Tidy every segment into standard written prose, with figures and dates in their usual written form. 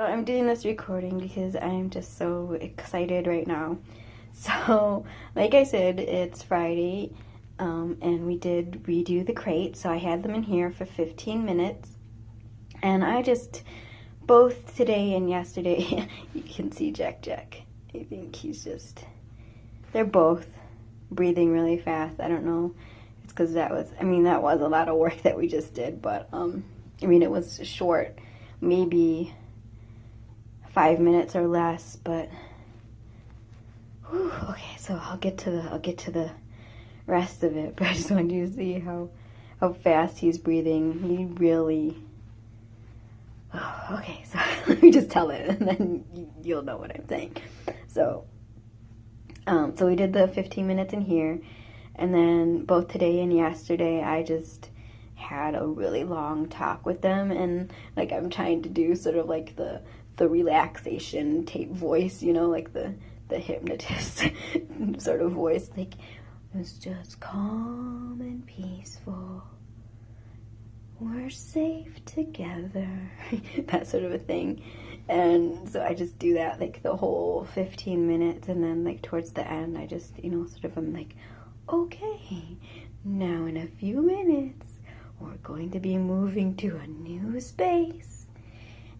I'm doing this recording because I'm just so excited right now. So, like I said, it's Friday, and we did redo the crate, so I had them in here for 15 minutes. And I just, both today and yesterday, you can see Jack. I think he's just, they're both breathing really fast. I don't know. It's because that was a lot of work that we just did, but, it was short, maybe 5 minutes or less, but whew, okay, so I'll get to the rest of it, but I just wanted you to see how fast he's breathing. He really, okay, so let me just tell it and then you'll know what I'm saying. So we did the 15 minutes in here, and then both today and yesterday I just had a really long talk with them, and like I'm trying to do sort of like the relaxation tape voice, like the hypnotist sort of voice, like it's just calm and peaceful, we're safe together, that sort of a thing. And so I just do that like the whole 15 minutes, and then like towards the end I just sort of I'm like, okay, now in a few minutes we're going to be moving to a new space,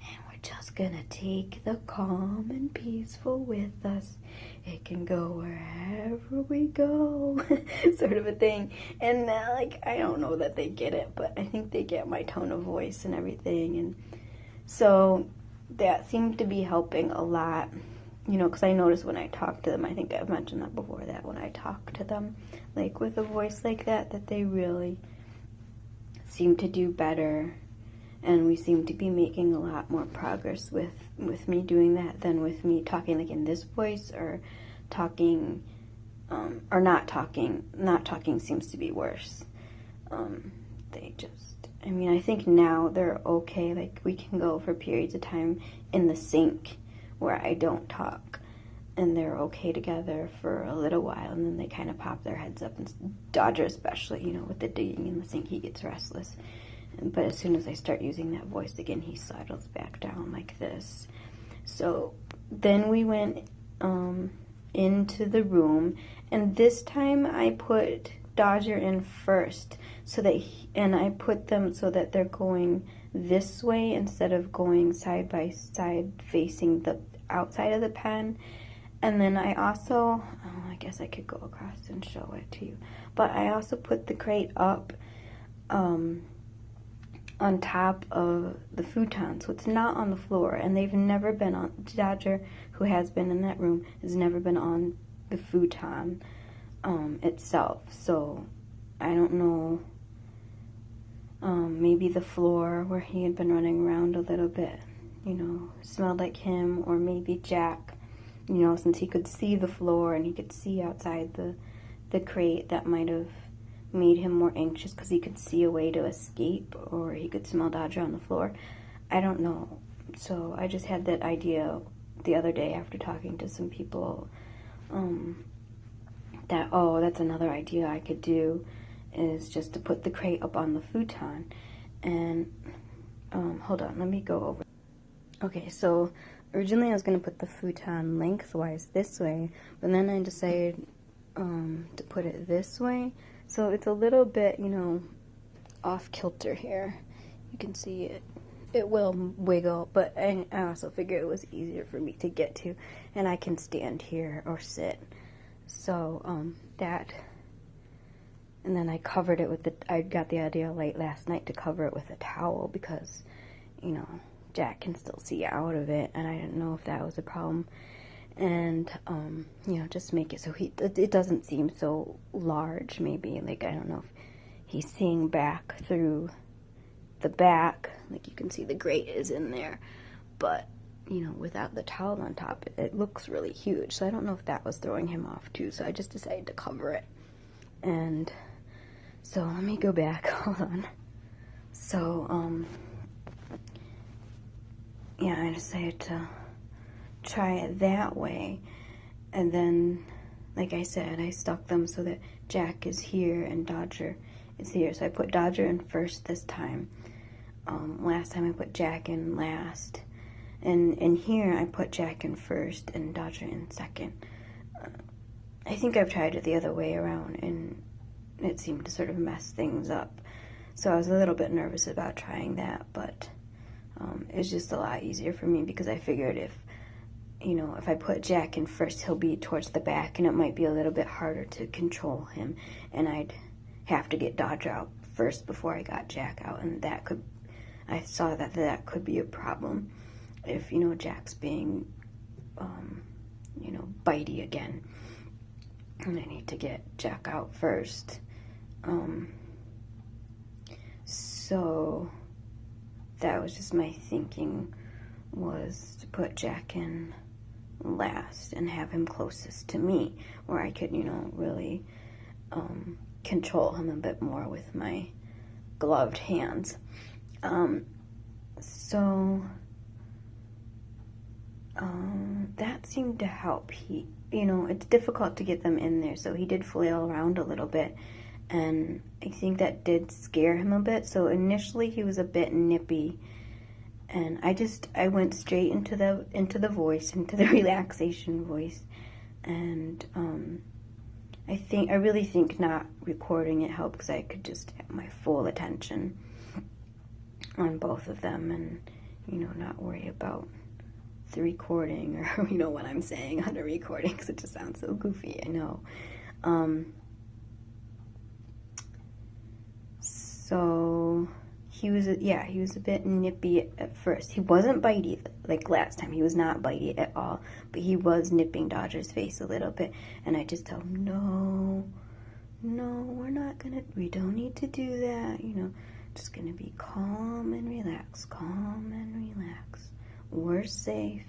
and we're just gonna take the calm and peaceful with us. It can go wherever we go, sort of a thing. And like, I don't know that they get it, but I think they get my tone of voice and everything. And so that seemed to be helping a lot, because I noticed when I talk to them, I think I've mentioned that before, that when I talk to them, like with a voice like that they really seem to do better, and we seem to be making a lot more progress with me doing that than with me talking like in this voice, or talking or not talking. Not talking seems to be worse. They just, I think now they're okay. Like we can go for periods of time in the sink where I don't talk, and they're okay together for a little while, and then they kind of pop their heads up, and Dodger especially, with the digging in the sink, he gets restless. But as soon as I start using that voice again, he settles back down like this. So then we went into the room, and this time I put Dodger in first, so that and I put them so that they're going this way instead of going side by side facing the outside of the pen. And then I also, I guess I could go across and show it to you, but I also put the crate up on top of the futon, so it's not on the floor, and they've never been on, Dodger, who has been in that room, has never been on the futon itself, so I don't know, maybe the floor where he had been running around a little bit, smelled like him, or maybe Jack, since he could see the floor and he could see outside the crate, that might have made him more anxious because he could see a way to escape, or he could smell Dodger on the floor. I don't know. So I just had that idea the other day after talking to some people, that, that's another idea I could do, is just to put the crate up on the futon. And hold on, let me go over. Okay, so originally I was going to put the futon lengthwise this way, but then I decided to put it this way. So it's a little bit, off kilter here. You can see it will wiggle, but I also figured it was easier for me to get to, and I can stand here or sit. So that, and then I covered it with I got the idea late last night to cover it with a towel because, Jack can still see out of it, and I didn't know if that was a problem. And, just make it so it doesn't seem so large, maybe. Like, I don't know if he's seeing back through the back. Like, you can see the grate is in there. But, without the towel on top, it looks really huge. So I don't know if that was throwing him off, too. So I just decided to cover it. And so let me go back. Hold on. So, yeah, I decided to try it that way, and then, like I said, I stuck them so that Jack is here and Dodger is here. So I put Dodger in first this time. Last time I put Jack in last, And in here, I put Jack in first and Dodger in second. I think I've tried it the other way around, and it seemed to sort of mess things up. So I was a little bit nervous about trying that, but it's just a lot easier for me because I figured if I put Jack in first, he'll be towards the back, and it might be a little bit harder to control him, and I'd have to get Dodger out first before I got Jack out, and I saw that could be a problem if, Jack's being, bitey again, and I need to get Jack out first. So that was just my thinking, was to put Jack in last and have him closest to me, where I could, really control him a bit more with my gloved hands. That seemed to help. It's difficult to get them in there, so he did flail around a little bit, and I think that did scare him a bit. So initially he was a bit nippy, and I went straight into the voice, into the relaxation voice, and I really think not recording it helped, because I could just have my full attention on both of them, and not worry about the recording, or what I'm saying on the recording, because it just sounds so goofy, I know. So he was a bit nippy at first. He wasn't bitey like last time. He was not bitey at all, but he was nipping Dodger's face a little bit, and I just told him, no, we don't need to do that, just gonna be calm and relax, we're safe.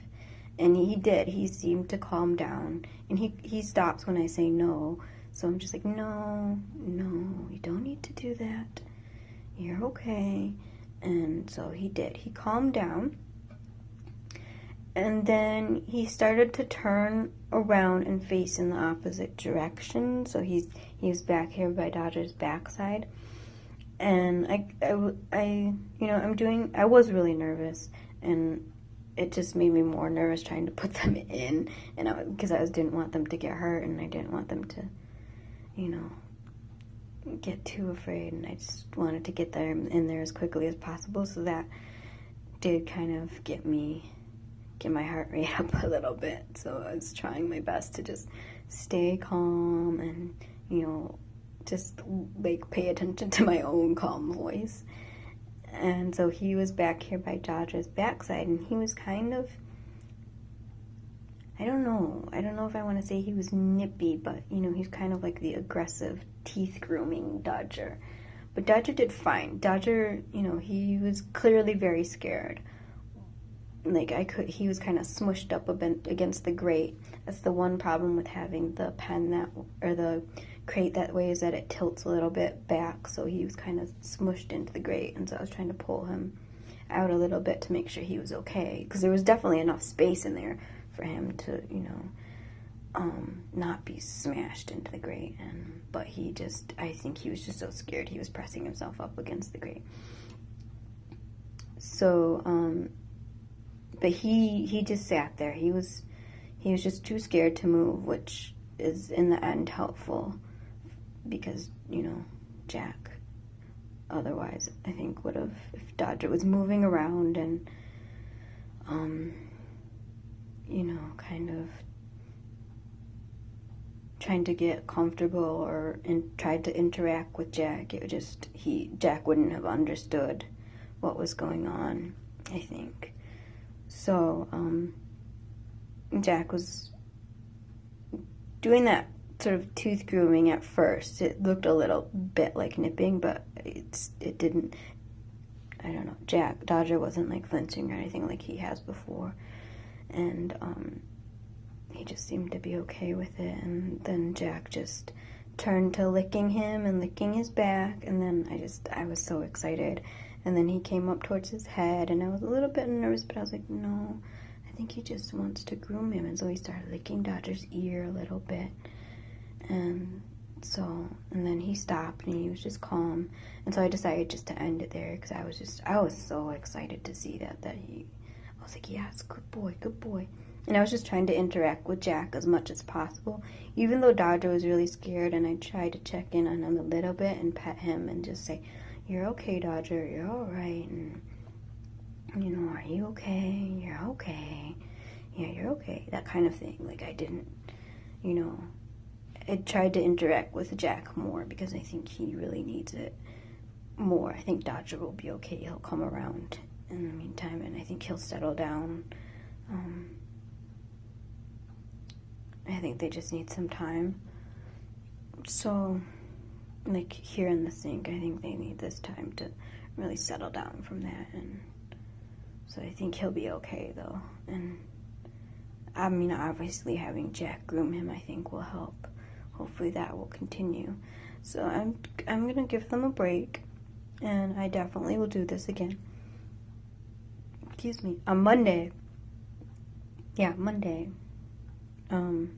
And he did. He seemed to calm down, and he stops when I say no, so I'm just like, no, you don't need to do that, you're okay. And so he did. He calmed down, and then he started to turn around and face in the opposite direction. So he was back here by Dodger's backside, and I was really nervous, and it just made me more nervous trying to put them in, and because I didn't want them to get hurt, and I didn't want them to, get too afraid, and I just wanted to get them in there as quickly as possible. So that did kind of get my heart rate up a little bit. So I was trying my best to just stay calm and, just like pay attention to my own calm voice. And so he was back here by Dodger's backside, and he was kind of, I don't know if I want to say he was nippy, but, he's kind of like the aggressive, teeth-grooming Dodger. But Dodger did fine. Dodger, he was clearly very scared. Like, he was kind of smushed up a bit against the grate. That's the one problem with having the the crate that way, is that it tilts a little bit back, so he was kind of smushed into the grate, and so I was trying to pull him out a little bit to make sure he was okay, because there was definitely enough space in there for him to, not be smashed into the grate, but I think he was just so scared he was pressing himself up against the grate. So, but he just sat there. He was just too scared to move, which is in the end helpful, because, Jack otherwise, I think, would have, if Dodger was moving around and, kind of trying to get comfortable or tried to interact with Jack, Jack wouldn't have understood what was going on, I think. So, Jack was doing that sort of tooth grooming at first. It looked a little bit like nipping, but it didn't, I don't know, Dodger wasn't like flinching or anything like he has before, and he just seemed to be okay with it. And then Jack just turned to licking him and licking his back, and then I was so excited. And then he came up towards his head, and I was a little bit nervous, but I was like, no, I think he just wants to groom him. And so he started licking Dodger's ear a little bit, and then he stopped, and he was just calm. And so I decided just to end it there, because I was so excited to see that he I was like, yes, good boy, good boy. And I was just trying to interact with Jack as much as possible. Even though Dodger was really scared, and I tried to check in on him a little bit and pet him and just say, you're okay, Dodger, you're all right. And, you know, are you okay? You're okay. Yeah, you're okay. That kind of thing. Like, I didn't, you know, I tried to interact with Jack more because I think he really needs it more. I think Dodger will be okay. He'll come around in the meantime, and I think he'll settle down. I think they just need some time. So, like here in the sink, I think they need this time to really settle down from that. And so I think he'll be okay, though. And I mean, obviously having Jack groom him, I think, will help. Hopefully that will continue. So I'm gonna give them a break, and I definitely will do this again. Excuse me. On Monday. Yeah, Monday. I'm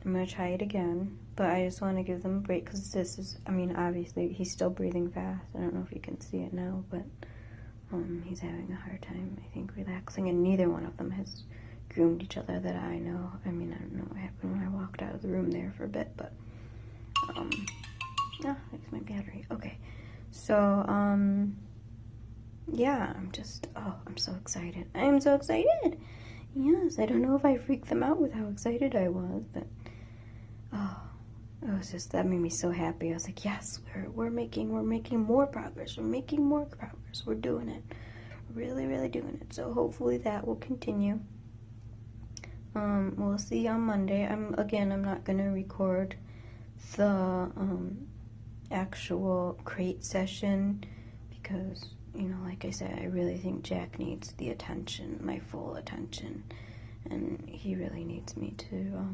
gonna try it again, but I just want to give them a break because this is, I mean, obviously he's still breathing fast. I don't know if you can see it now, but he's having a hard time, I think, relaxing, and neither one of them has groomed each other that I know. I mean, I don't know what happened when I walked out of the room there for a bit, but it's my battery. Okay, so yeah, I'm so excited. I'm so excited. Yes, I don't know if I freaked them out with how excited I was, but it was just, that made me so happy. I was like, yes, we're making more progress. We're making more progress. We're doing it. Really, really doing it. So hopefully that will continue. We'll see on Monday. I'm not gonna record the actual crate session because, you know, like I said, I really think Jack needs the attention, my full attention, and he really needs me to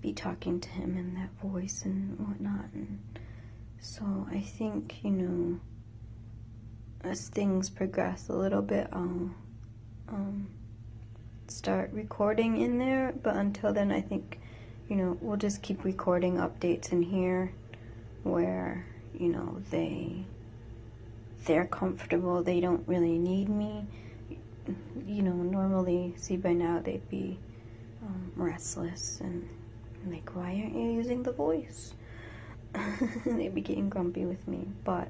be talking to him in that voice and whatnot. And so I think, you know, as things progress a little bit, I'll start recording in there, but until then, I think, you know, we'll just keep recording updates in here where, you know, they're comfortable, they don't really need me. You know, normally, see, by now they'd be restless and like, why aren't you using the voice? They'd be getting grumpy with me, but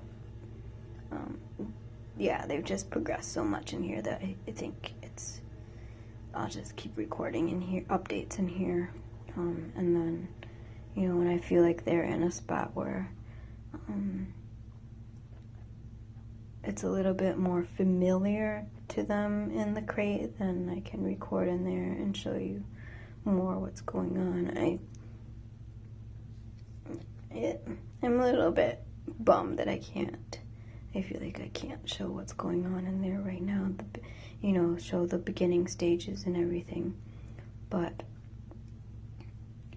yeah, they've just progressed so much in here that I think I'll just keep recording in here, updates in here, and then, you know, when I feel like they're in a spot where it's a little bit more familiar to them in the crate, then I can record in there and show you more what's going on. I'm a little bit bummed that I feel like I can't show what's going on in there right now, you know, show the beginning stages and everything, but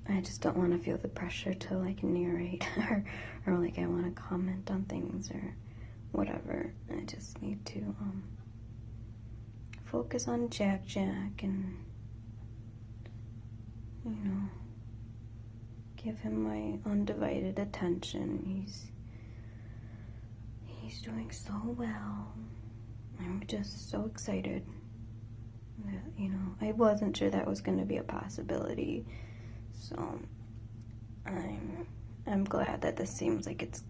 I just don't want to feel the pressure to, like, narrate or like I want to comment on things or whatever. I just need to focus on Jack and, you know, give him my undivided attention. He's doing so well. I'm just so excited that, you know, I wasn't sure that was going to be a possibility. So I'm glad that this seems like it's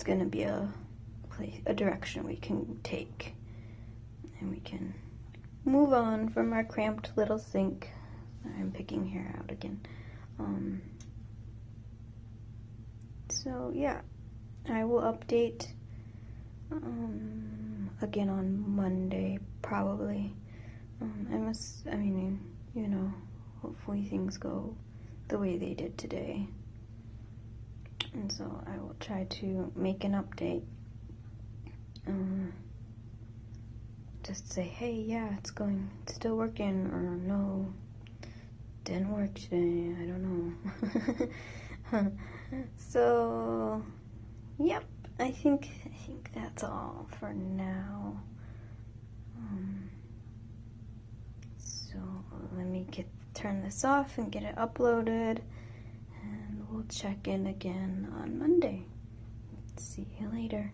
going to be a direction we can take, and we can move on from our cramped little sink. I'm picking hair out again. So yeah, I will update again on Monday probably. I mean, you know, hopefully things go the way they did today, and so I will try to make an update. Just say, hey, yeah, it's still working, or no, didn't work today, I don't know. So, yep, I think that's all for now. So let me turn this off and get it uploaded, and we'll check in again on Monday. See you later.